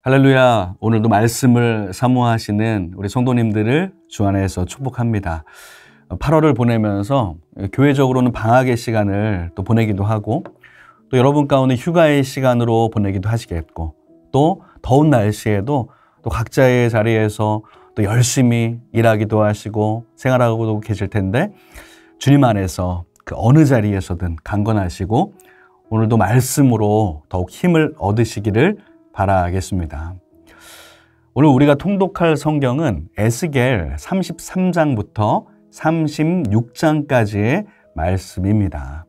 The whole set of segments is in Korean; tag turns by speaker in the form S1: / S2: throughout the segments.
S1: 할렐루야. 오늘도 말씀을 사모하시는 우리 성도님들을 주 안에서 축복합니다. 8월을 보내면서 교회적으로는 방학의 시간을 또 보내기도 하고, 또 여러분 가운데 휴가의 시간으로 보내기도 하시겠고, 또 더운 날씨에도 또 각자의 자리에서 또 열심히 일하기도 하시고 생활하고도 계실 텐데, 주님 안에서 그 어느 자리에서든 강건하시고 오늘도 말씀으로 더욱 힘을 얻으시기를 바라겠습니다. 오늘 우리가 통독할 성경은 에스겔 33장부터 36장까지의 말씀입니다.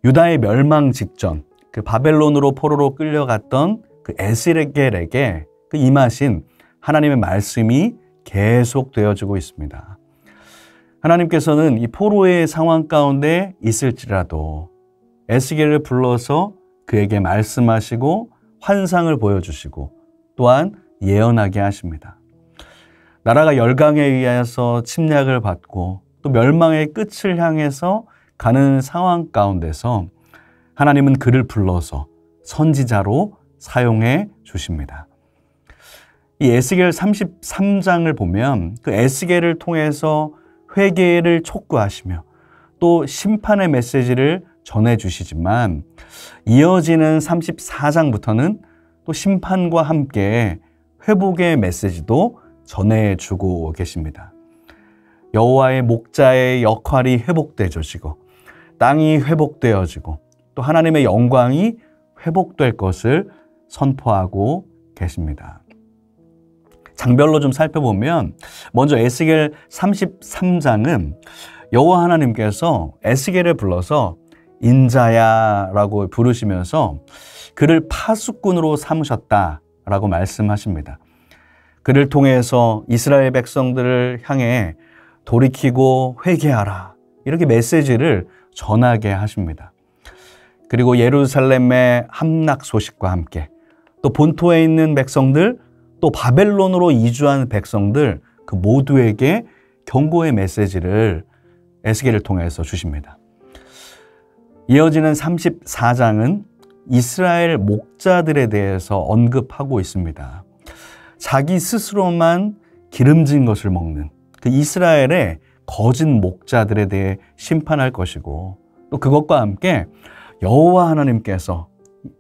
S1: 유다의 멸망 직전, 그 바벨론으로 포로로 끌려갔던 그 에스겔에게 그 임하신 하나님의 말씀이 계속되어지고 있습니다. 하나님께서는 이 포로의 상황 가운데 있을지라도 에스겔을 불러서 그에게 말씀하시고 환상을 보여주시고 또한 예언하게 하십니다. 나라가 열강에 의해서 침략을 받고 또 멸망의 끝을 향해서 가는 상황 가운데서 하나님은 그를 불러서 선지자로 사용해 주십니다. 이 에스겔 33장을 보면 그 에스겔을 통해서 회개를 촉구하시며 또 심판의 메시지를 전해주시지만, 이어지는 34장부터는 또 심판과 함께 회복의 메시지도 전해주고 계십니다. 여호와의 목자의 역할이 회복되어지고 땅이 회복되어지고 또 하나님의 영광이 회복될 것을 선포하고 계십니다. 장별로 좀 살펴보면, 먼저 에스겔 33장은 여호와 하나님께서 에스겔을 불러서 인자야 라고 부르시면서 그를 파수꾼으로 삼으셨다라고 말씀하십니다. 그를 통해서 이스라엘 백성들을 향해 돌이키고 회개하라, 이렇게 메시지를 전하게 하십니다. 그리고 예루살렘의 함락 소식과 함께 또 본토에 있는 백성들, 또 바벨론으로 이주한 백성들 그 모두에게 경고의 메시지를 에스겔을 통해서 주십니다. 이어지는 34장은 이스라엘 목자들에 대해서 언급하고 있습니다. 자기 스스로만 기름진 것을 먹는 그 이스라엘의 거짓 목자들에 대해 심판할 것이고, 또 그것과 함께 여호와 하나님께서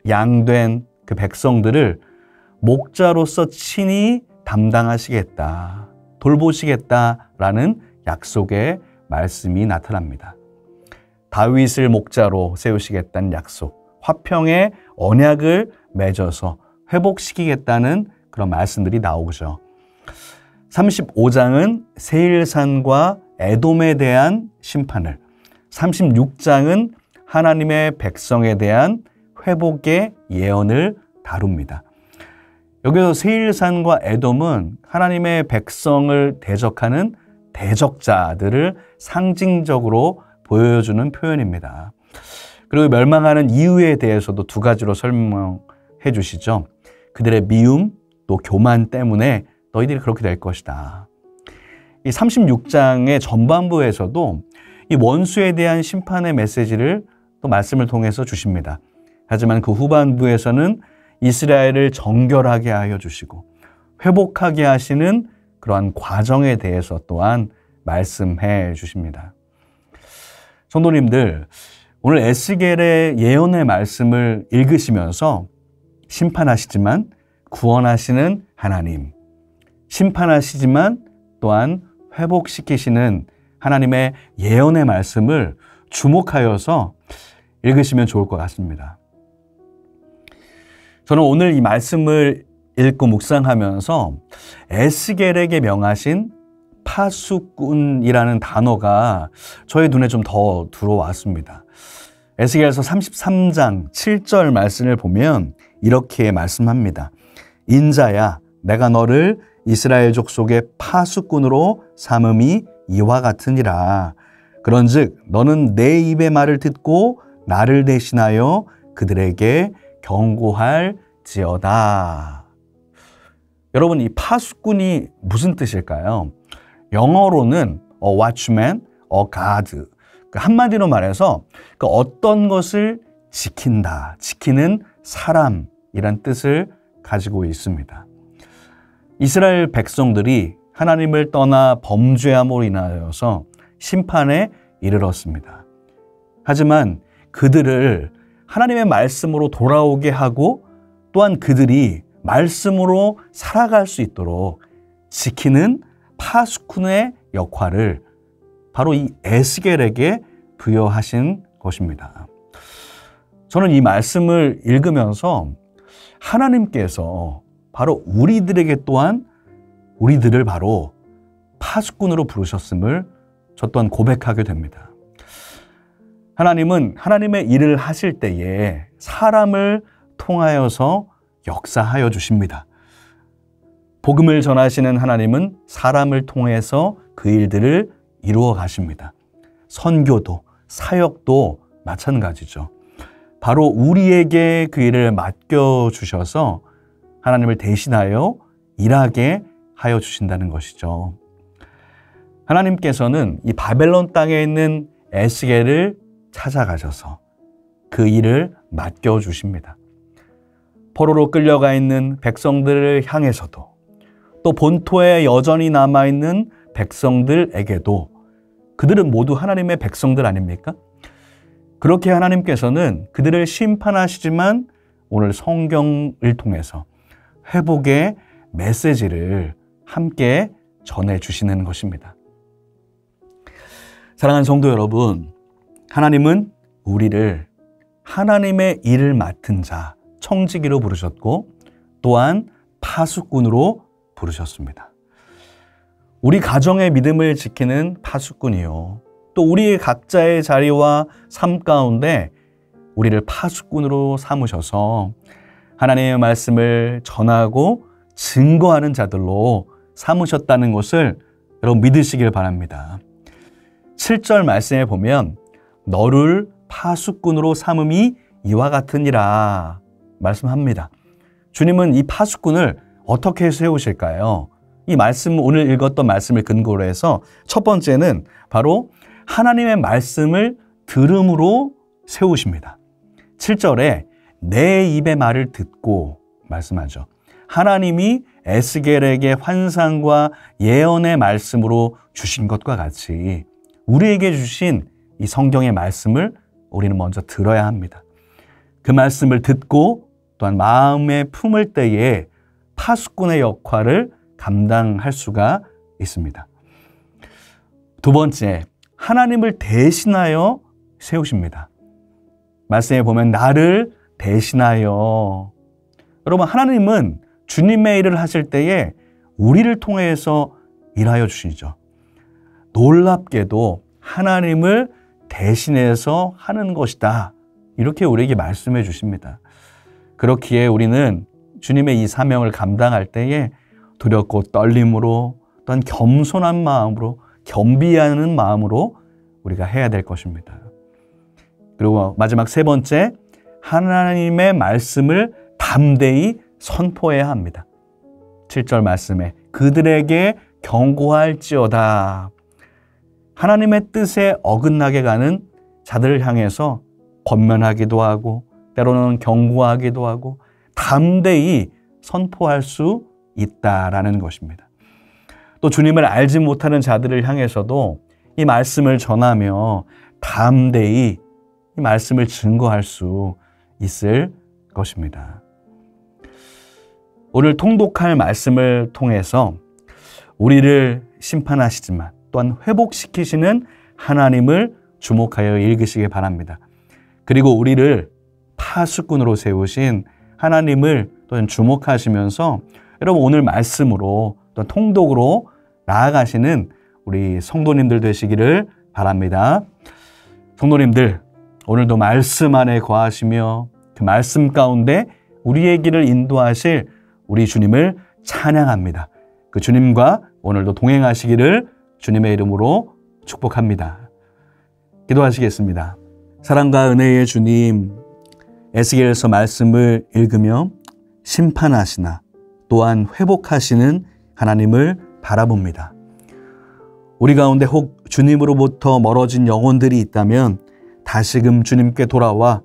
S1: 양된 그 백성들을 목자로서 친히 담당하시겠다, 돌보시겠다라는 약속의 말씀이 나타납니다. 다윗을 목자로 세우시겠다는 약속, 화평의 언약을 맺어서 회복시키겠다는 그런 말씀들이 나오죠. 35장은 세일산과 에돔에 대한 심판을, 36장은 하나님의 백성에 대한 회복의 예언을 다룹니다. 여기서 세일산과 에돔은 하나님의 백성을 대적하는 대적자들을 상징적으로 보여주는 표현입니다. 그리고 멸망하는 이유에 대해서도 두 가지로 설명해 주시죠. 그들의 미움 또 교만 때문에 너희들이 그렇게 될 것이다. 이 36장의 전반부에서도 이 원수에 대한 심판의 메시지를 또 말씀을 통해서 주십니다. 하지만 그 후반부에서는 이스라엘을 정결하게 하여 주시고 회복하게 하시는 그러한 과정에 대해서 또한 말씀해 주십니다. 성도님들, 오늘 에스겔의 예언의 말씀을 읽으시면서 심판하시지만 구원하시는 하나님, 심판하시지만 또한 회복시키시는 하나님의 예언의 말씀을 주목하여서 읽으시면 좋을 것 같습니다. 저는 오늘 이 말씀을 읽고 묵상하면서 에스겔에게 명하신 파수꾼이라는 단어가 저의 눈에 좀 더 들어왔습니다. 에스겔서 33장 7절 말씀을 보면 이렇게 말씀합니다. 인자야, 내가 너를 이스라엘 족속의 파수꾼으로 삼음이 이와 같으니라. 그런즉 너는 내 입의 말을 듣고 나를 대신하여 그들에게 경고할지어다. 여러분, 이 파수꾼이 무슨 뜻일까요? 영어로는 a watchman, a guard. 한마디로 말해서 어떤 것을 지킨다, 지키는 사람이란 뜻을 가지고 있습니다. 이스라엘 백성들이 하나님을 떠나 범죄함으로 인하여서 심판에 이르렀습니다. 하지만 그들을 하나님의 말씀으로 돌아오게 하고 또한 그들이 말씀으로 살아갈 수 있도록 지키는 파수꾼의 역할을 바로 이 에스겔에게 부여하신 것입니다. 저는 이 말씀을 읽으면서 하나님께서 바로 우리들에게 또한 우리들을 바로 파수꾼으로 부르셨음을 저 또한 고백하게 됩니다. 하나님은 하나님의 일을 하실 때에 사람을 통하여서 역사하여 주십니다. 복음을 전하시는 하나님은 사람을 통해서 그 일들을 이루어 가십니다. 선교도 사역도 마찬가지죠. 바로 우리에게 그 일을 맡겨주셔서 하나님을 대신하여 일하게 하여 주신다는 것이죠. 하나님께서는 이 바벨론 땅에 있는 에스겔을 찾아가셔서 그 일을 맡겨주십니다. 포로로 끌려가 있는 백성들을 향해서도 또 본토에 여전히 남아있는 백성들에게도 그들은 모두 하나님의 백성들 아닙니까? 그렇게 하나님께서는 그들을 심판하시지만 오늘 성경을 통해서 회복의 메시지를 함께 전해주시는 것입니다. 사랑하는 성도 여러분, 하나님은 우리를 하나님의 일을 맡은 자, 청지기로 부르셨고 또한 파수꾼으로 부르셨습니다. 우리 가정의 믿음을 지키는 파수꾼이요. 또 우리 각자의 자리와 삶 가운데 우리를 파수꾼으로 삼으셔서 하나님의 말씀을 전하고 증거하는 자들로 삼으셨다는 것을 여러분 믿으시길 바랍니다. 7절 말씀에 보면 너를 파수꾼으로 삼음이 이와 같으니라 말씀합니다. 주님은 이 파수꾼을 어떻게 세우실까요? 이 말씀, 오늘 읽었던 말씀을 근거로 해서 첫 번째는 바로 하나님의 말씀을 들음으로 세우십니다. 7절에 내 입의 말을 듣고 말씀하죠. 하나님이 에스겔에게 환상과 예언의 말씀으로 주신 것과 같이 우리에게 주신 이 성경의 말씀을 우리는 먼저 들어야 합니다. 그 말씀을 듣고 또한 마음에 품을 때에 파수꾼의 역할을 감당할 수가 있습니다. 두 번째, 하나님을 대신하여 세우십니다. 말씀에 보면 나를 대신하여. 여러분, 하나님은 주님의 일을 하실 때에 우리를 통해서 일하여 주시죠. 놀랍게도 하나님을 대신해서 하는 것이다. 이렇게 우리에게 말씀해 주십니다. 그렇기에 우리는 주님의 이 사명을 감당할 때에 두렵고 떨림으로 또한 겸손한 마음으로 겸비하는 마음으로 우리가 해야 될 것입니다. 그리고 마지막 세 번째, 하나님의 말씀을 담대히 선포해야 합니다. 7절 말씀에 그들에게 경고할지어다. 하나님의 뜻에 어긋나게 가는 자들을 향해서 권면하기도 하고 때로는 경고하기도 하고 담대히 선포할 수 있다라는 것입니다. 또 주님을 알지 못하는 자들을 향해서도 이 말씀을 전하며 담대히 이 말씀을 증거할 수 있을 것입니다. 오늘 통독할 말씀을 통해서 우리를 심판하시지만 또한 회복시키시는 하나님을 주목하여 읽으시기 바랍니다. 그리고 우리를 파수꾼으로 세우신 하나님을 또한 주목하시면서 여러분 오늘 말씀으로 또 통독으로 나아가시는 우리 성도님들 되시기를 바랍니다. 성도님들, 오늘도 말씀 안에 거하시며 그 말씀 가운데 우리의 길을 인도하실 우리 주님을 찬양합니다. 그 주님과 오늘도 동행하시기를 주님의 이름으로 축복합니다. 기도하시겠습니다. 사랑과 은혜의 주님, 에스겔서 말씀을 읽으며 심판하시나 또한 회복하시는 하나님을 바라봅니다. 우리 가운데 혹 주님으로부터 멀어진 영혼들이 있다면 다시금 주님께 돌아와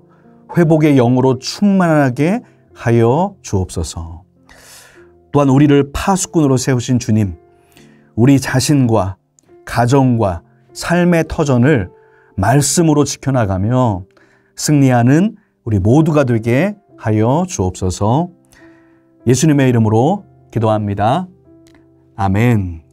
S1: 회복의 영으로 충만하게 하여 주옵소서. 또한 우리를 파수꾼으로 세우신 주님, 우리 자신과 가정과 삶의 터전을 말씀으로 지켜나가며 승리하는 우리 모두가 되게 하여 주옵소서. 예수님의 이름으로 기도합니다. 아멘.